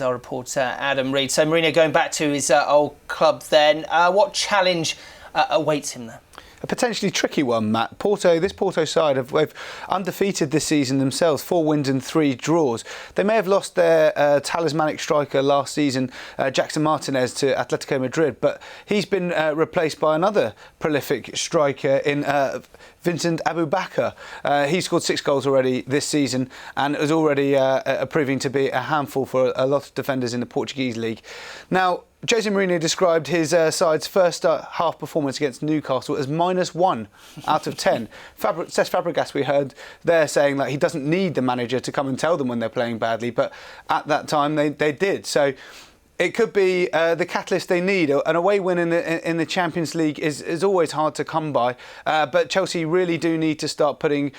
Our reporter Adam Reid. So Mourinho going back to his old club then. What challenge awaits him there? A potentially tricky one, Matt. This Porto side have undefeated this season themselves, 4 wins and 3 draws. They may have lost their talismanic striker last season, Jackson Martinez, to Atletico Madrid, but he's been replaced by another prolific striker in Vincent Aboubakar. He scored 6 goals already this season and is already proving to be a handful for a lot of defenders in the Portuguese league. Now, Jose Mourinho described his side's first half performance against Newcastle as -1 out of 10. Cesc Fabregas, we heard there saying that he doesn't need the manager to come and tell them when they're playing badly, but at that time they did. So it could be the catalyst they need. An away win in the Champions League is always hard to come by, but Chelsea really do need to start laying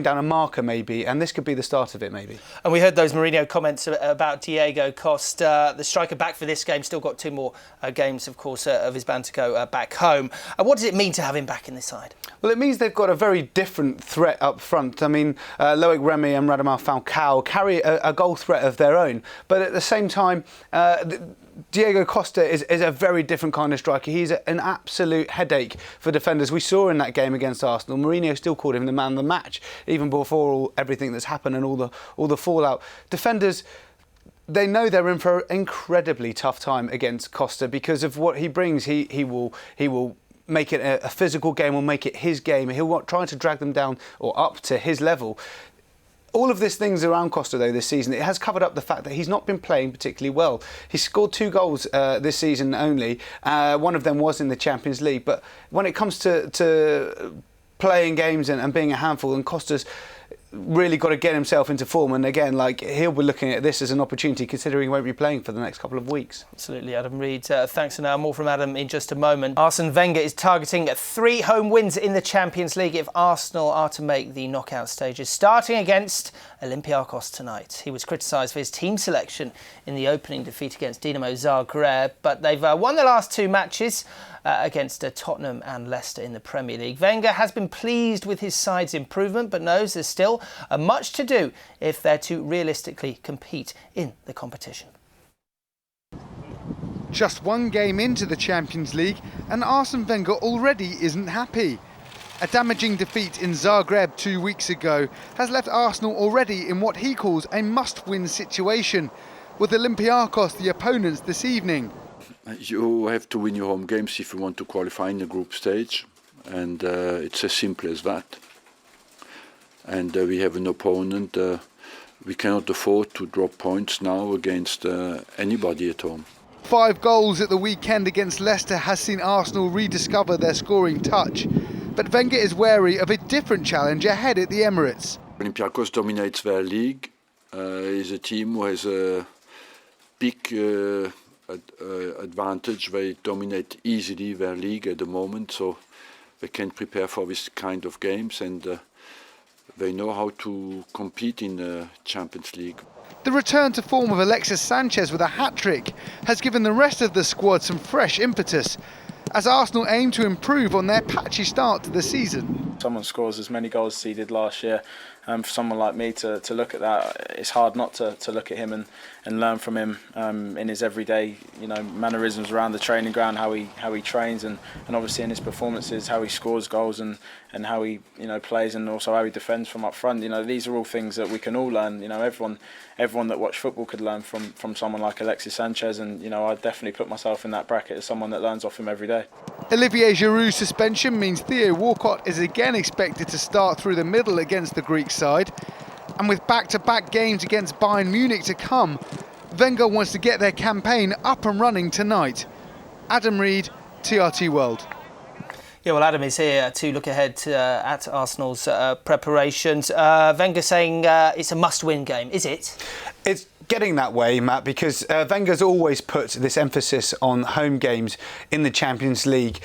down a marker maybe, and this could be the start of it maybe. And we heard those Mourinho comments about Diego Costa, the striker back for this game. Still got 2 more games, of course, of his band to go back home. What does it mean to have him back in this side? Well, it means they've got a very different threat up front. I mean, Loic Remy and Radamel Falcao carry a goal threat of their own, but at the same time, Diego Costa is a very different kind of striker. He's an absolute headache for defenders. We saw in that game against Arsenal, Mourinho still called him the man of the match, even before everything that's happened and all the fallout. Defenders, they know they're in for an incredibly tough time against Costa because of what he brings. He will make it a physical game, will make it his game. He'll try to drag them down or up to his level. All of these things around Costa, though, this season, it has covered up the fact that he's not been playing particularly well. He scored 2 goals this season only. One of them was in the Champions League. But when it comes to playing games and being a handful, and Costa's really got to get himself into form, and again, he'll be looking at this as an opportunity considering he won't be playing for the next couple of weeks. Absolutely, Adam Reid. Thanks, and more from Adam in just a moment. Arsene Wenger is targeting 3 home wins in the Champions League if Arsenal are to make the knockout stages, starting against Olympiakos tonight. He was criticised for his team selection in the opening defeat against Dinamo Zagreb, but they've won their last 2 matches against Tottenham and Leicester in the Premier League. Wenger has been pleased with his side's improvement, but knows there's still much to do if they're to realistically compete in the competition. Just 1 game into the Champions League and Arsene Wenger already isn't happy. A damaging defeat in Zagreb 2 weeks ago has left Arsenal already in what he calls a must-win situation, with Olympiakos the opponents this evening. You have to win your home games if you want to qualify in the group stage, and it's as simple as that. And we have an opponent. We cannot afford to drop points now against anybody at home. 5 goals at the weekend against Leicester has seen Arsenal rediscover their scoring touch, but Wenger is wary of a different challenge ahead at the Emirates. Olympiakos dominates their league. Is a team who has a big advantage. They dominate easily their league at the moment, so they can prepare for this kind of games, and they know how to compete in the Champions League. The return to form of Alexis Sanchez with a hat-trick has given the rest of the squad some fresh impetus, as Arsenal aim to improve on their patchy start to the season. Someone scores as many goals as he did last year. For someone like me to look at that, it's hard not to look at him and learn from him in his everyday mannerisms around the training ground, how he trains, and obviously in his performances, how he scores goals and how he plays, and also how he defends from up front. These are all things that we can all learn. Everyone that watched football could learn from someone like Alexis Sanchez, and I definitely put myself in that bracket as someone that learns off him every day. Olivier Giroud's suspension means Theo Walcott is again expected to start through the middle against the Greek side. And with back-to-back games against Bayern Munich to come, Wenger wants to get their campaign up and running tonight. Adam Reid, TRT World. Yeah, well, Adam is here to look ahead at Arsenal's preparations. Wenger saying it's a must-win game. Is it? It's getting that way, Matt, because Wenger's always put this emphasis on home games in the Champions League.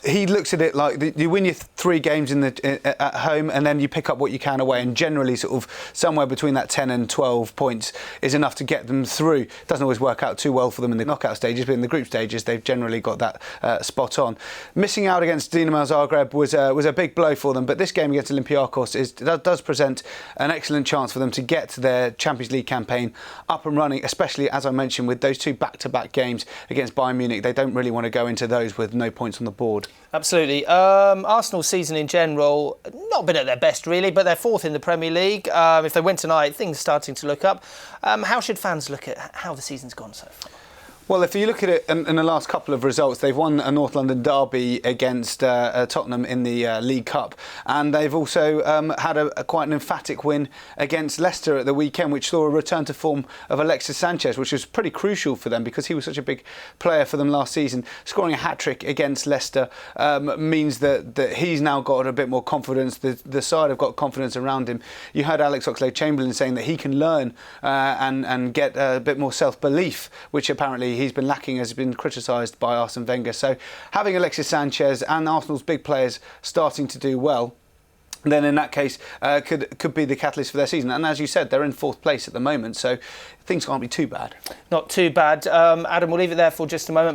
he looks at it like you win your 3 games at home, and then you pick up what you can away, and generally sort of somewhere between that 10 and 12 points is enough to get them through. Doesn't always work out too well for them in the knockout stages, but in the group stages they've generally got that spot on. Missing out against Dinamo Zagreb was a big blow for them, but this game against Olympiakos does present an excellent chance for them to get their Champions League campaign up and running, especially, as I mentioned, with those 2 back-to-back games against Bayern Munich. They don't really want to go into those with no points on the board. Absolutely. Arsenal's season in general, not been at their best really, but they're 4th in the Premier League. If they win tonight, things are starting to look up. How should fans look at how the season's gone so far? Well, if you look at it in the last couple of results, they've won a North London derby against Tottenham in the League Cup, and they've also had quite an emphatic win against Leicester at the weekend, which saw a return to form of Alexis Sanchez, which was pretty crucial for them because he was such a big player for them last season. Scoring a hat-trick against Leicester means that he's now got a bit more confidence. The side have got confidence around him. You heard Alex Oxlade-Chamberlain saying that he can learn and get a bit more self-belief, which apparently he's been lacking, has been criticised by Arsene Wenger. So having Alexis Sanchez and Arsenal's big players starting to do well, then in that case could be the catalyst for their season. And as you said, they're in 4th place at the moment, so things can't be too bad. Not too bad. Adam, we'll leave it there for just a moment.